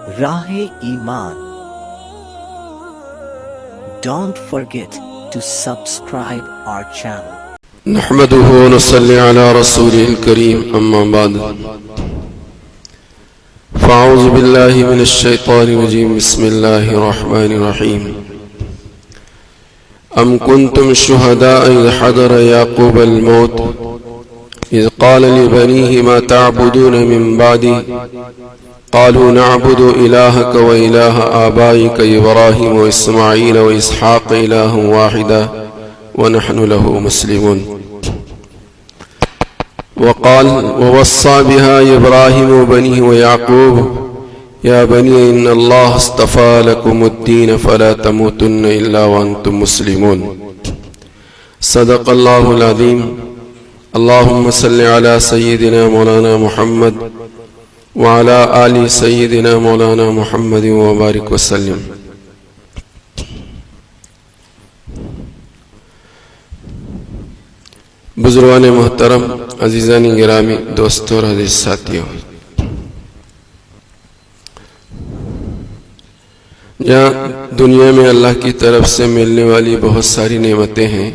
راہ ایمان. Don't forget to subscribe our channel. نحمده ونصلي على رسوله الكريم أما بعد فأعوذ بالله من الشيطان الرجيم بسم الله الرحمن الرحيم أم كنتم شهداء إذ حضر يعقوب الموت إذ قال لبنيه ما تعبدون من بعدي قالوا نعبد إلهك وإله آبائك إبراهيم وإسماعيل وإسحاق إله واحدا ونحن له مسلمون وقال ووصى بها إبراهيم وبنيه ويعقوب يا بني إن الله اصطفى لكم الدين فلا تموتن إلا وأنتم مسلمون صدق الله العظيم اللهم صل على سيدنا مولانا محمد وعلى آل سيدنا مولانا محمد وبارك وسلم. بزرگان محترم، عزیزان گرامی، دوستوں اور عزیز ساتھیوں، جہاں دنیا میں اللہ کی طرف سے ملنے والی بہت ساری نعمتیں ہیں،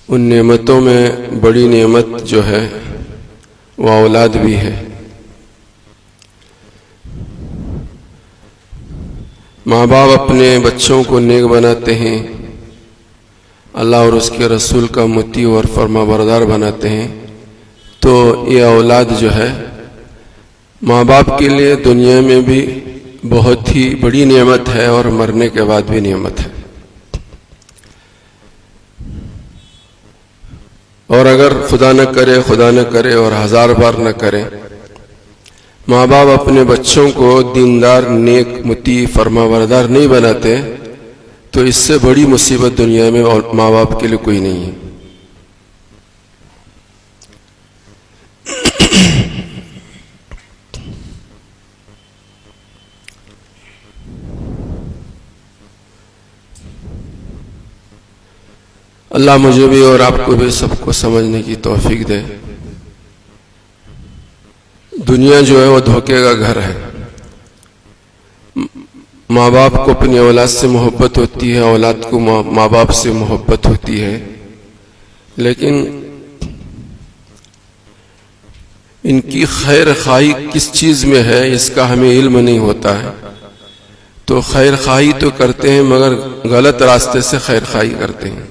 ان نعمتوں میں بڑی نعمت جو ہے وہ اولاد بھی ہے. ماں باپ اپنے بچوں کو نیک بناتے ہیں، اللہ اور اس کے رسول کا مطیع اور فرما بردار بناتے ہیں، تو یہ اولاد جو ہے ماں باپ کے لیے دنیا میں بھی بہت ہی بڑی نعمت ہے اور مرنے کے بعد بھی نعمت ہے. اور اگر خدا نہ کرے اور ہزار بار نہ کرے ماں باپ اپنے بچوں کو دیندار، نیک، مطیع، فرما بردار نہیں بناتے تو اس سے بڑی مصیبت دنیا میں اور ماں باپ کے لیے کوئی نہیں ہے. اللہ مجھے بھی اور آپ کو بھی سب کو سمجھنے کی توفیق دے. دنیا جو ہے وہ دھوکے کا گھر ہے. ماں باپ کو اپنی اولاد سے محبت ہوتی ہے، اولاد کو ماں باپ سے محبت ہوتی ہے، لیکن ان کی خیر خواہی کس چیز میں ہے اس کا ہمیں علم نہیں ہوتا ہے. تو خیر خواہی تو کرتے ہیں مگر غلط راستے سے خیر خواہی کرتے ہیں،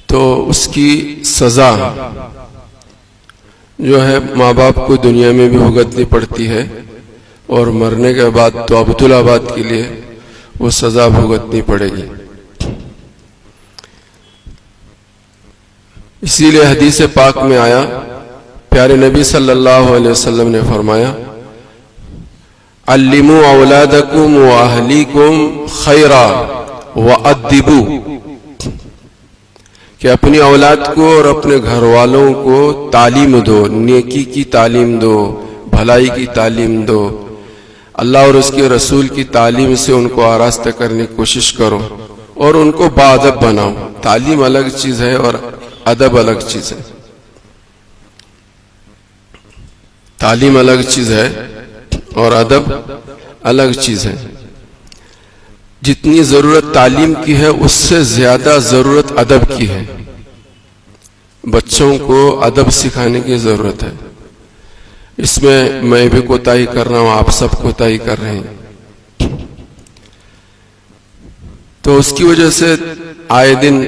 تو اس کی سزا جو ہے ماں باپ کو دنیا میں بھی بھگتنی پڑتی ہے اور مرنے کے بعد تو ابدالآباد کے لیے وہ سزا بھگتنی پڑے گی. اسی لیے حدیث پاک میں آیا، پیارے نبی صلی اللہ علیہ وسلم نے فرمایا علموا اولادکم واہلیکم خیرا وادبوا، کہ اپنی اولاد کو اور اپنے گھر والوں کو تعلیم دو، نیکی کی تعلیم دو، بھلائی کی تعلیم دو، اللہ اور اس کے رسول کی تعلیم سے ان کو آراستہ کرنے کی کوشش کرو اور ان کو باادب بناؤ. تعلیم الگ چیز ہے اور ادب الگ چیز ہے. تعلیم الگ چیز ہے اور ادب الگ چیز ہے. جتنی ضرورت تعلیم کی ہے اس سے زیادہ ضرورت ادب کی ہے. بچوں کو ادب سکھانے کی ضرورت ہے. اس میں بھی کوتاہی کر رہا ہوں، آپ سب کوتاہی کر رہے ہیں. تو اس کی وجہ سے آئے دن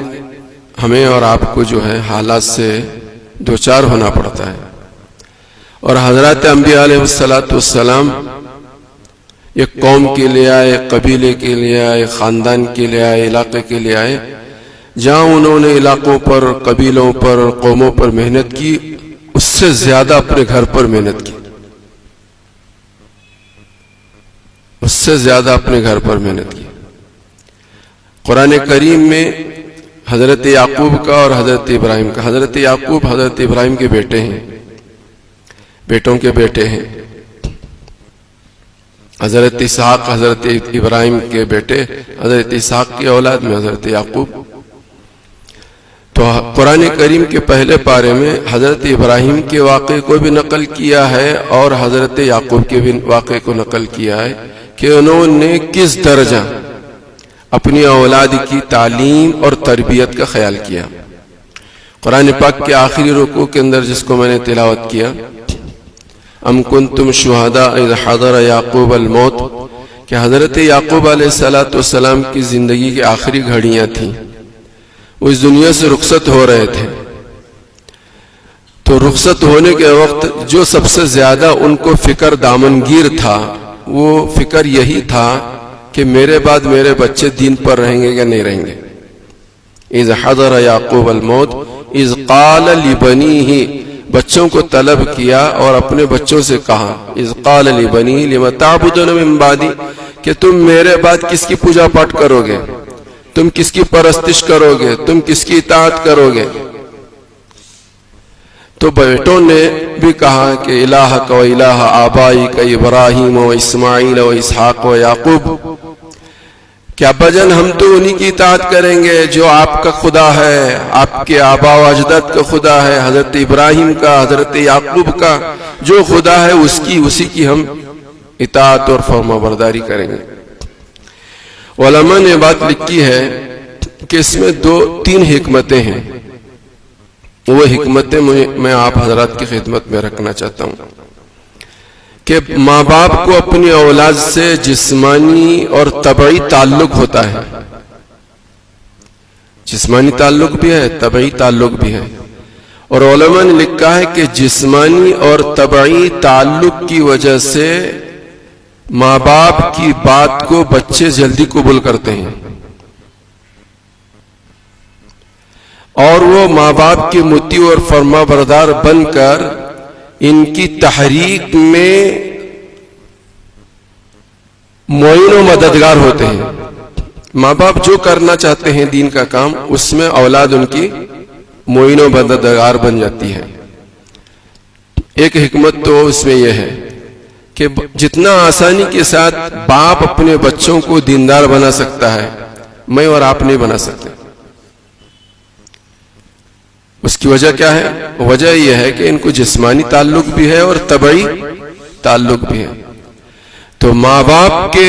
ہمیں اور آپ کو جو ہے حالات سے دوچار ہونا پڑتا ہے. اور حضرات انبیاء علیہ السلام ایک قوم کے لیے آئے، قبیلے کے لیے آئے، خاندان کے لیے آئے، علاقے کے لیے آئے، جہاں انہوں نے علاقوں پر، قبیلوں پر، قوموں پر محنت کی، اس سے زیادہ اپنے گھر پر محنت کی. اس سے زیادہ اپنے گھر پر محنت کی. قرآن کریم میں حضرت یعقوب کا اور حضرت ابراہیم کا، حضرت یعقوب حضرت ابراہیم کے بیٹے ہیں، بیٹوں کے بیٹے ہیں. حضرت اسحاق حضرت ابراہیم کے بیٹے، حضرت اسحاق کی اولاد میں حضرت یعقوب. تو قرآن کریم کے پہلے پارے میں حضرت ابراہیم کے واقعے کو بھی نقل کیا ہے اور حضرت یعقوب کے بھی واقعے کو نقل کیا ہے کہ انہوں نے کس درجہ اپنی اولاد کی تعلیم اور تربیت کا خیال کیا. قرآن پاک کے آخری رکوع کے اندر جس کو میں نے تلاوت کیا، ام کنتم شہداء اذ حضر یعقوب الموت، کہ حضرت یعقوب علیہ السلام کی زندگی کی آخری گھڑیاں تھیں، وہ اس دنیا سے رخصت ہو رہے تھے. تو رخصت ہونے کے وقت جو سب سے زیادہ ان کو فکر دامنگیر تھا وہ فکر یہی تھا کہ میرے بعد میرے بچے دین پر رہیں گے یا نہیں رہیں گے. اذ حضر یعقوب الموت اذ قال لبنیہ، بچوں کو طلب کیا اور اپنے بچوں سے کہا، اذ قال لبنیہ لم تعبدون من بعدی، کہ تم میرے بعد کس کی پوجا پاٹ کرو گے، تم کس کی پرستش کرو گے، تم کس کی اطاعت کرو گے. تو بیٹوں نے بھی کہا کہ الہک و الہ آبائک ابراہیم و اسماعیل و اسحاق و یعقوب، کہ ابا جان ہم تو انہی کی اطاعت کریں گے جو آپ کا خدا ہے، آپ کے آبا و اجداد کا خدا ہے، حضرت ابراہیم کا، حضرت یعقوب کا جو خدا ہے اسی کی ہم اطاعت اور فرما برداری کریں گے. علماء نے بات لکھی ہے کہ اس میں 2-3 حکمتیں ہیں. وہ حکمتیں میں آپ حضرات کی خدمت میں رکھنا چاہتا ہوں کہ ماں باپ کو اپنی اولاد سے جسمانی اور طبعی تعلق ہوتا ہے. جسمانی تعلق بھی ہے، طبعی تعلق بھی ہے. اور علماء نے لکھا ہے کہ جسمانی اور طبعی تعلق کی وجہ سے ماں باپ کی بات کو بچے جلدی قبول کرتے ہیں، اور وہ ماں باپ کے مطیع اور فرما بردار بن کر ان کی تحریک میں معین و مددگار ہوتے ہیں. ماں باپ جو کرنا چاہتے ہیں دین کا کام، اس میں اولاد ان کی معین و مددگار بن جاتی ہے. ایک حکمت تو اس میں یہ ہے کہ جتنا آسانی کے ساتھ باپ اپنے بچوں کو دیندار بنا سکتا ہے، میں اور آپ نہیں بنا سکتے. اس کی وجہ کیا ہے؟ وجہ یہ ہے کہ ان کو جسمانی تعلق بھی ہے اور طبعی تعلق بھی ہے. تو ماں باپ کے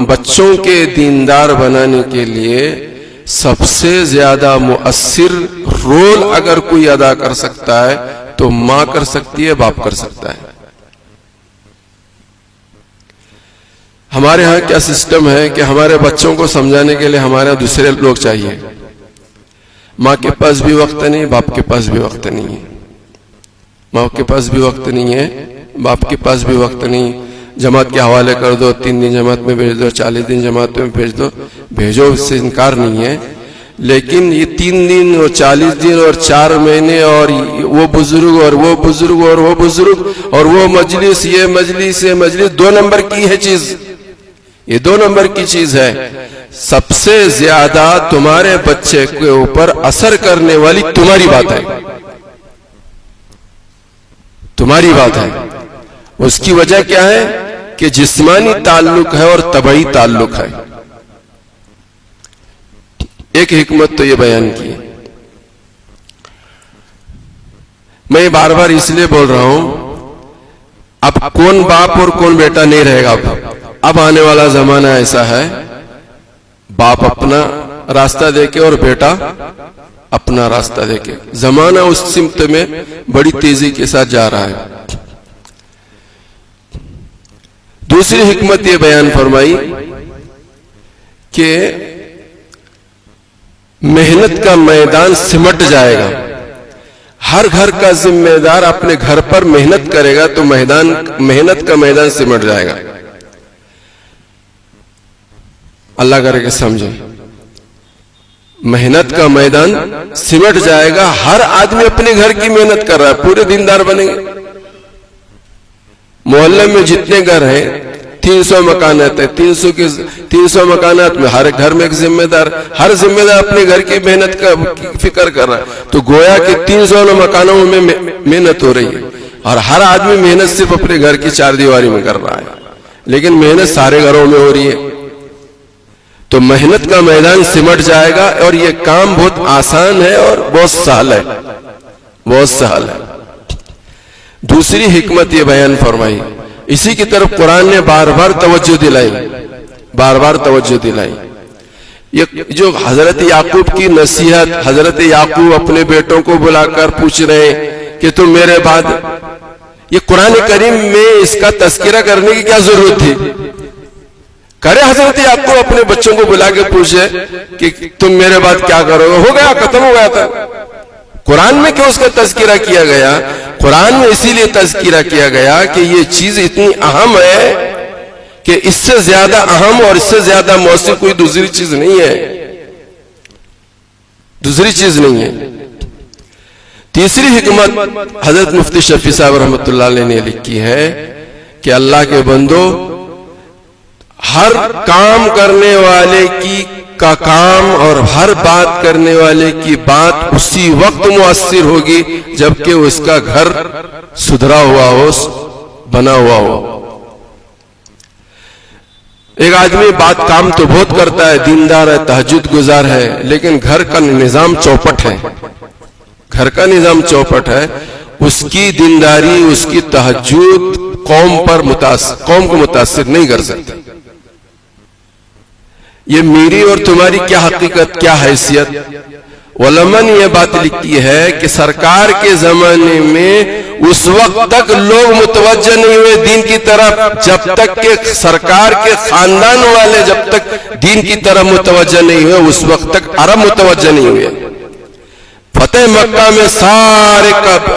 بچوں کے دیندار بنانے کے لیے سب سے زیادہ مؤثر رول اگر کوئی ادا کر سکتا ہے تو ماں کر سکتی ہے، باپ کر سکتا ہے. ہمارے ہاں کیا سسٹم ہے کہ ہمارے بچوں کو سمجھانے کے لیے ہمارے دوسرے لوگ چاہیے. ماں کے پاس بھی وقت نہیں، باپ کے پاس بھی وقت نہیں ہے. ماں کے پاس بھی وقت نہیں ہے، باپ کے پاس بھی وقت نہیں. جماعت کے حوالے کر دو، 3 دن جماعت میں بھیج دو، 40 دن جماعت میں بھیج دو، بھیجو، اس سے انکار نہیں ہے. لیکن یہ 3 دن اور 40 دن اور 4 مہینے اور وہ بزرگ اور وہ بزرگ اور وہ بزرگ اور وہ مجلس، یہ مجلس، یہ مجلس 2 نمبر کی ہے چیز. یہ 2 نمبر کی چیز ہے. سب سے زیادہ تمہارے بچے کے اوپر اثر کرنے والی تمہاری بات ہے، تمہاری بات ہے. اس کی وجہ کیا ہے کہ جسمانی تعلق ہے اور طبعی تعلق ہے. ایک حکمت تو یہ بیان کی. میں بار بار اس لیے بول رہا ہوں، اب کون باپ اور کون بیٹا نہیں رہے گا. اب آنے والا زمانہ ایسا ہے، باپ اپنا راستہ دیکھے اور بیٹا اپنا راستہ دیکھے. زمانہ اس سمت میں بڑی تیزی کے ساتھ جا رہا ہے. دوسری حکمت یہ بیان فرمائی کہ محنت کا میدان سمٹ جائے گا. ہر گھر کا ذمہ دار اپنے گھر پر محنت کرے گا تو محنت کا میدان سمٹ جائے گا. اللہ کرے کہ سمجھیں، محنت کا میدان سمٹ جائے گا. ہر آدمی اپنے گھر کی محنت کر رہا ہے، پورے دیندار بنیں گے. محلے میں جتنے گھر ہیں 300 مکانات ہیں، 300 مکانات میں ہر گھر میں ایک ذمہ دار، ہر ذمہ دار اپنے گھر کی محنت کا فکر کر رہا ہے. تو گویا کہ 300 مکانوں میں محنت ہو رہی ہے اور ہر آدمی محنت صرف اپنے گھر کی 4 دیواری میں کر رہا ہے، لیکن محنت سارے گھروں میں ہو رہی ہے. تو محنت کا میدان سمٹ جائے گا، اور یہ کام بہت آسان ہے اور بہت سہل ہے، بہت سہل ہے۔ دوسری حکمت یہ بیان فرمائی، اسی کی طرف قرآن نے بار بار توجہ دلائی، بار بار توجہ دلائی۔ یہ جو حضرت یعقوب کی نصیحت، حضرت یعقوب اپنے بیٹوں کو بلا کر پوچھ رہے ہیں کہ تم میرے بعد، یہ قرآن کریم میں اس کا تذکرہ کرنے کی کیا ضرورت تھی؟ کرے حضرت یعقوب اپنے بچوں کو بلا کے پوچھے کہ تم میرے بعد کیا کرو گے، ہو گیا، ختم ہو گیا تھا۔ قرآن میں کیوں اس کا تذکرہ کیا گیا؟ قرآن میں اسی لیے تذکرہ کیا گیا کہ یہ چیز اتنی اہم ہے کہ اس سے زیادہ اہم اور اس سے زیادہ مؤثر کوئی دوسری چیز نہیں ہے، دوسری چیز نہیں ہے۔ تیسری حکمت حضرت مفتی شفیع صاحب رحمۃ اللہ علیہ نے لکھی ہے کہ اللہ کے بندو، ہر کام کرنے والے کا کام اور ہر بات کرنے والے کی بات اسی وقت مؤثر ہوگی جبکہ اس کا گھر سدھرا ہوا ہو، بنا ہوا ہو۔ ایک آدمی بات کام تو بہت کرتا ہے، دیندار ہے، تہجد گزار ہے، لیکن گھر کا نظام چوپٹ ہے، گھر کا نظام چوپٹ ہے، اس کی دینداری، اس کی تہجد قوم کو متاثر نہیں کر سکتا۔ یہ میری اور تمہاری کیا حقیقت، کیا حیثیت؟ علماء نے یہ بات لکھی ہے کہ سرکار کے زمانے میں اس وقت تک لوگ متوجہ نہیں ہوئے دین کی طرف جب تک کہ سرکار کے خاندان والے جب تک دین کی طرف متوجہ نہیں ہوئے، اس وقت تک عرب متوجہ نہیں ہوئے۔ فتح مکہ میں سارے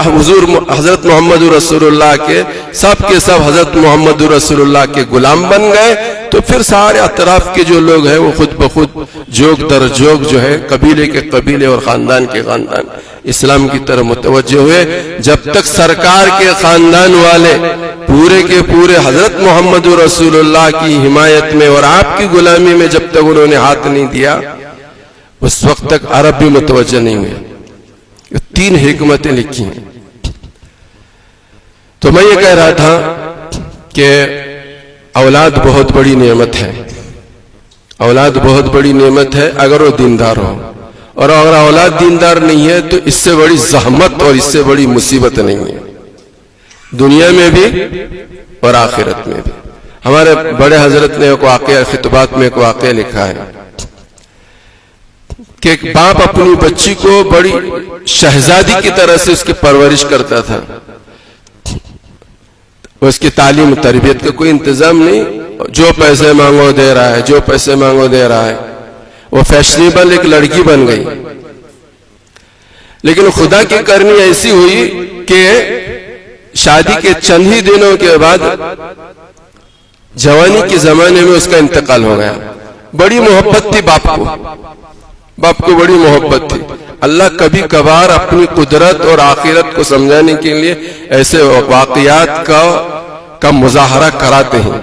حضور حضرت محمد رسول اللہ کے سب حضرت محمد رسول اللہ کے غلام بن گئے، تو پھر سارے اطراف کے جو لوگ ہیں وہ خود بخود جوگ در جوگ جو ہے قبیلے کے قبیلے اور خاندان کے خاندان اسلام کی طرف متوجہ ہوئے۔ جب تک سرکار کے خاندان والے پورے کے پورے حضرت محمد رسول اللہ کی حمایت میں اور آپ کی غلامی میں جب تک انہوں نے ہاتھ نہیں دیا، اس وقت تک عرب بھی متوجہ نہیں ہوئے۔ تین حکمتیں لکھی ہیں۔ تو میں یہ کہہ رہا تھا کہ اولاد بہت بڑی نعمت ہے، اولاد بہت بڑی نعمت ہے اگر وہ دیندار ہو، اور اگر اولاد دیندار نہیں ہے تو اس سے بڑی زحمت اور اس سے بڑی مصیبت نہیں ہے، دنیا میں بھی اور آخرت میں بھی۔ ہمارے بڑے حضرت نے ایک واقعہ، خطبات میں ایک واقعہ لکھا ہے کہ ایک باپ اپنی بچی کو بڑی شہزادی کی طرح سے اس کی پرورش کرتا تھا، اس کی تعلیم و تربیت کا کوئی انتظام نہیں، جو پیسے مانگو دے رہا ہے، جو پیسے مانگو دے رہا ہے۔ وہ فیشنیبل ایک لڑکی بن گئی، لیکن خدا کی کرنی ایسی ہوئی کہ شادی کے چند ہی دنوں کے بعد جوانی کے زمانے میں اس کا انتقال ہو گیا۔ بڑی محبت تھی باپ کو بڑی محبت تھی۔ اللہ کبھی کبھار اپنی قدرت اور آخرت کو سمجھانے کے لیے ایسے واقعات کا مظاہرہ کراتے ہیں۔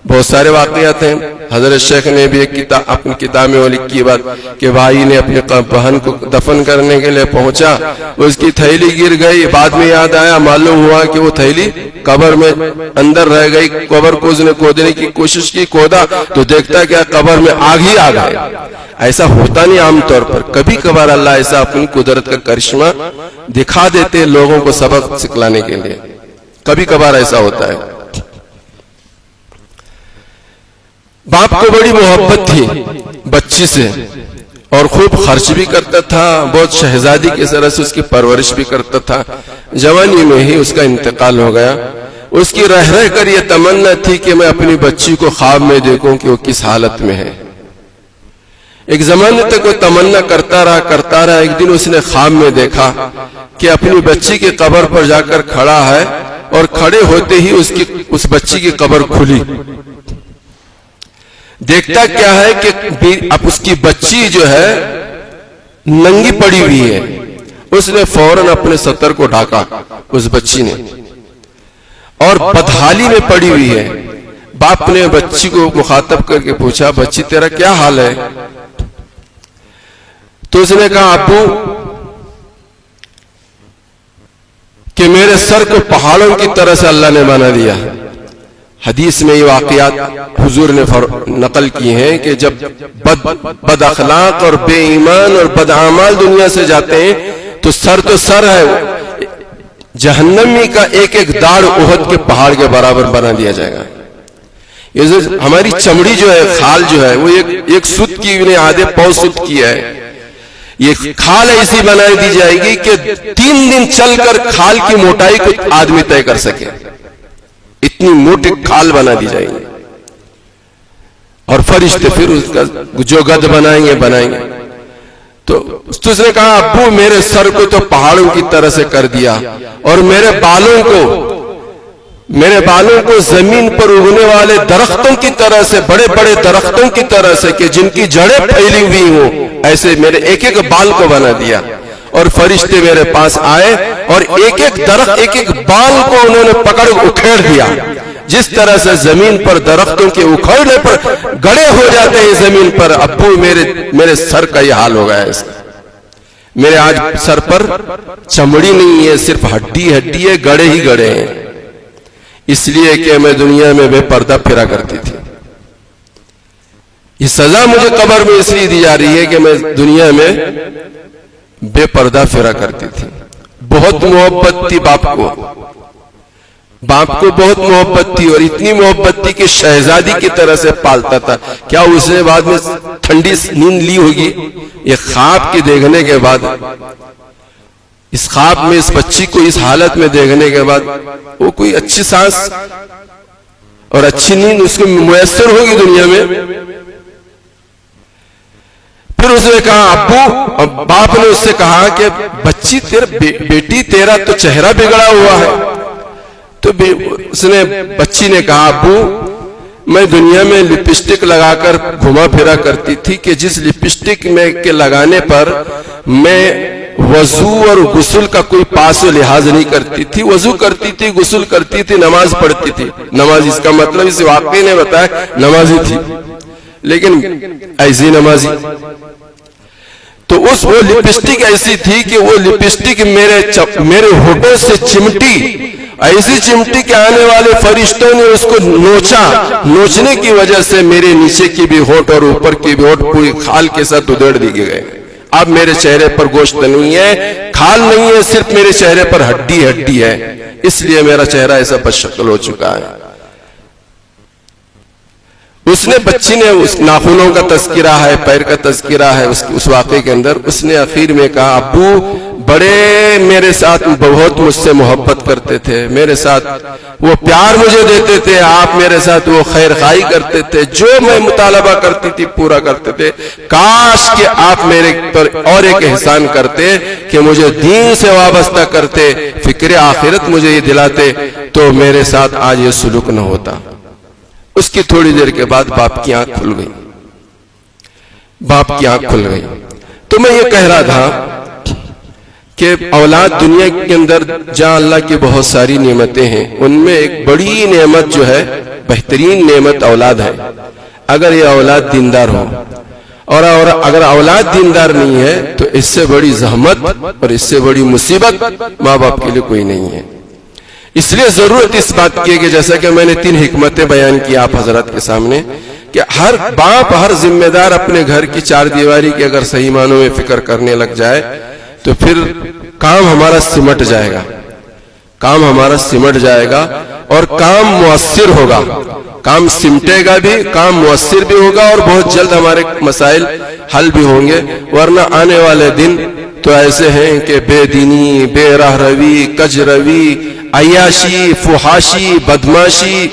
بہت سارے واقعات ہیں۔ حضرت شیخ نے بھی ایک اپنی کتاب میں لکھی بات کہ بھائی نے اپنی بہن کو دفن کرنے کے لیے پہنچا، اس کی تھیلی گر گئی، بعد میں یاد آیا، معلوم ہوا کہ وہ تھیلی قبر میں اندر رہ گئی۔ قبر کو اس نے کھودنے کی کوشش کی، کھودا تو دیکھتا کہ قبر میں آگ ہی آگ ہے۔ ایسا ہوتا نہیں عام طور پر، کبھی کبھار اللہ ایسا اپنی قدرت کا کرشمہ دکھا دیتے لوگوں کو سبق سکھلانے کے لیے، کبھی کبھار ایسا ہوتا ہے۔ باپ کو بڑی محبت تھی بچی سے اور خوب خرچ بھی کرتا تھا، بہت شہزادی کی طرح سے اس کی پرورش بھی کرتا تھا۔ جوانی میں ہی اس کا انتقال ہو گیا۔ اس کی رہ کر یہ تمنا تھی کہ میں اپنی بچی کو خواب میں دیکھوں کہ وہ کس حالت میں ہے۔ ایک زمانے تک وہ تمنا کرتا رہا۔ ایک دن اس نے خواب میں دیکھا کہ اپنی بچی کی قبر پر جا کر کھڑا ہے، اور کھڑے ہوتے ہی اس بچی کی قبر کھلی۔ دیکھتا کیا ہے کہ اب اس کی بچی جو ہے ننگی پڑی ہوئی ہے۔ اس نے فوراً اپنے ستر کو ڈھاکا، اس بچی نے، اور بدحالی میں پڑی ہوئی ہے۔ باپ نے بچی کو مخاطب کر کے پوچھا، بچی تیرا کیا حال ہے؟ تو اس نے کہا، ابو کہ میرے سر کو پہاڑوں کی طرح سے اللہ نے بنا دیا، حدیث میں یہ واقعات حضور نے نقل کی ہیں کہ جب بد اخلاق اور بے ایمان اور بد اعمال دنیا سے جاتے ہیں تو سر ہے جہنمی کا ایک ایک داڑھ احد کے پہاڑ کے برابر بنا دیا جائے گا. یہ جو ہماری چمڑی جو ہے، کھال جو ہے، وہ ایک سوت کی انہیں آدھے پاؤ سوت کی ہے. یہ کھال ایسی بنا دی جائے گی کہ 3 دن چل کر کھال کی موٹائی کو آدمی طے کر سکے، اتنی موٹی کھال بنا دی جائے گی. اور فرشتے پھر اس کا جو گدھ بنائیں گے. تو اس نے کہا ابو میرے سر کو تو پہاڑوں کی طرح سے کر دیا اور میرے بالوں کو زمین پر اگنے والے درختوں کی طرح سے، بڑے بڑے درختوں کی طرح سے کہ جن کی جڑیں پھیلی ہوئی ہوں، ایسے میرے ایک ایک بال کو بنا دیا. اور فرشتے میرے پاس آئے اور ایک ایک درخت، ایک ایک بال کو انہوں نے پکڑ اکھیڑ دیا. جس طرح سے زمین پر درختوں کے اکھڑنے پر گڑے ہو جاتے ہیں زمین پر، ابو میرے سر کا یہ حال ہو گیا ہے. میرے آج سر پر چمڑی نہیں ہے، صرف ہڈی ہے، گڑے ہی گڑے ہیں. اس لیے کہ میں دنیا میں بے پردہ پھرا کرتی تھی. یہ سزا مجھے قبر میں اس لیے دی جا رہی ہے کہ میں دنیا میں بے پردہ پھرا کرتی تھی. بہت محبت تھی باپ کو بہت محبت تھی، اور اتنی محبت تھی کہ شہزادی کی طرح سے پالتا تھا. کیا اس نے بعد میں ٹھنڈی نیند لی ہوگی؟ یہ خواب کے دیکھنے کے بعد، اس خواب میں اس بچی کو اس حالت میں دیکھنے کے بعد وہ کوئی اچھی سانس اور اچھی نیند اس کو میسر ہوگی دنیا میں؟ پھر اس نے کہا ابو، باپ نے اس سے کہا کہ بچی بیٹی تیرا تو چہرہ بگڑا ہوا ہے. تو بچی نے کہا ابو میں دنیا میں لپسٹک لگا کر گھما پھرا کرتی تھی کہ جس لپسٹک میں کے لگانے پر میں وضو اور غسل کا کوئی پاس و لحاظ نہیں کرتی تھی. وضو کرتی تھی، غسل کرتی تھی، نماز پڑھتی تھی. نماز اس کا مطلب اس واقعے نے بتایا نمازی تھی، لیکن ایسی نمازی. تو وہ لپسٹک ایسی تھی کہ وہ لپسٹک میرے ہونٹوں سے چمٹی، ایسی چمٹی کہ آنے والے فرشتوں نے اس کو نوچنے کی وجہ سے میرے نیچے کی بھی ہونٹ اور اوپر کی بھی ہونٹ پوری کھال کے ساتھ ادھیڑ دی گئے. اب میرے چہرے پر گوشت نہیں ہے، کھال نہیں ہے، صرف میرے چہرے پر ہڈی ہے. اس لیے میرا چہرہ ایسا بدشکل ہو چکا ہے. بچی نے اس ناخنوں کا تذکرہ ہے، پیر کا تذکرہ ہے اس واقعے کے اندر. اس نے آخر میں کہا ابو بڑے میرے ساتھ بہت مجھ سے محبت کرتے تھے، میرے ساتھ وہ پیار مجھے دیتے تھے، آپ میرے ساتھ وہ خیر خواہی کرتے تھے، جو میں مطالبہ کرتی تھی پورا کرتے تھے. کاش کہ آپ میرے پر اور ایک احسان کرتے کہ مجھے دین سے وابستہ کرتے، فکر آخرت مجھے یہ دلاتے، تو میرے ساتھ آج یہ سلوک نہ ہوتا. اس کی تھوڑی دیر کے بعد باپ کی آنکھ کھل گئی. تو میں یہ کہہ رہا تھا کہ اولاد دنیا کے اندر جہاں اللہ کی بہت ساری نعمتیں ہیں، ان میں ایک بڑی نعمت جو ہے، بہترین نعمت اولاد ہے. اگر یہ اولاد دیندار ہو، اور اگر اولاد دیندار نہیں ہے تو اس سے بڑی زحمت اور اس سے بڑی مصیبت ماں باپ کے لیے کوئی نہیں ہے. اس لیے ضرورت اس بات کی ہے کہ جیسا کہ میں نے 3 حکمتیں بیان کی آپ حضرات کے سامنے، کہ ہر باپ، ہر ذمہ دار اپنے گھر کی 4 دیواری کی اگر صحیح معنوں میں فکر کرنے لگ جائے تو پھر کام ہمارا سمٹ جائے گا اور کام مؤثر ہوگا. کام سمٹے گا بھی، کام مؤثر بھی ہوگا، اور بہت جلد ہمارے مسائل حل بھی ہوں گے. ورنہ آنے والے دن تو ایسے ہیں کہ بے دینی، بے راہ روی، کج روی، عیاشی، فحاشی، بدماشی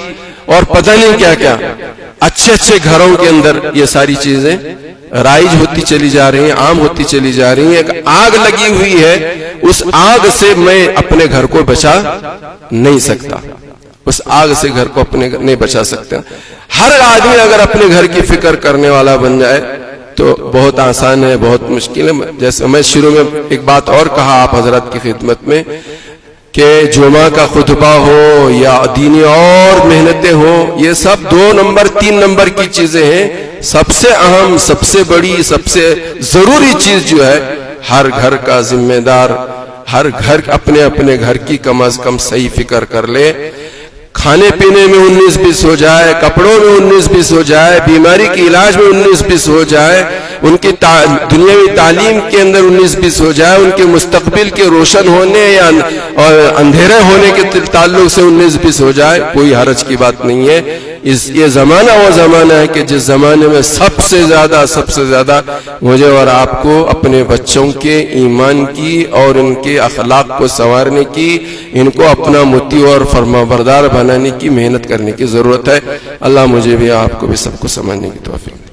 اور پتہ نہیں کیا کیا، اچھے گھروں کے اندر یہ ساری چیزیں رائج ہوتی چلی جا رہی ہیں، عام ہوتی چلی جا رہی ہیں. ایک آگ لگی ہوئی ہے، اس آگ سے میں اپنے گھر کو بچا نہیں سکتا، اس آگ سے گھر کو اپنے نہیں بچا سکتا. ہر آدمی اگر اپنے گھر کی فکر کرنے والا بن جائے تو بہت آسان ہے، بہت مشکل ہے. جیسے میں شروع میں ایک بات اور کہا آپ حضرات کی خدمت میں کہ جمعہ کا خطبہ ہو یا دینی اور محنتیں ہوں، یہ سب 2 نمبر 3 نمبر کی چیزیں ہیں. سب سے اہم، سب سے بڑی، سب سے ضروری چیز جو ہے، ہر گھر کا ذمہ دار، ہر گھر اپنے گھر کی کم از کم صحیح فکر کر لے. کھانے پینے میں 19-20 ہو جائے، کپڑوں میں 19-20 ہو جائے، بیماری کے علاج میں 19-20 ہو جائے، ان کی دنیاوی تعلیم کے اندر 19-20 ہو جائے، ان کے مستقبل کے روشن ہونے یا اندھیرے ہونے کے تعلق سے 19-20 ہو جائے، کوئی حرج کی بات نہیں ہے۔ یہ زمانہ وہ زمانہ ہے کہ جس زمانے میں سب سے زیادہ مجھے اور آپ کو اپنے بچوں کے ایمان کی اور ان کے اخلاق کو سنوارنے کی، ان کو اپنا مطیع اور فرمانبردار بنانے کی محنت کرنے کی ضرورت ہے۔ اللہ مجھے بھی آپ کو بھی سب کو سمجھنے کی توفیق دے۔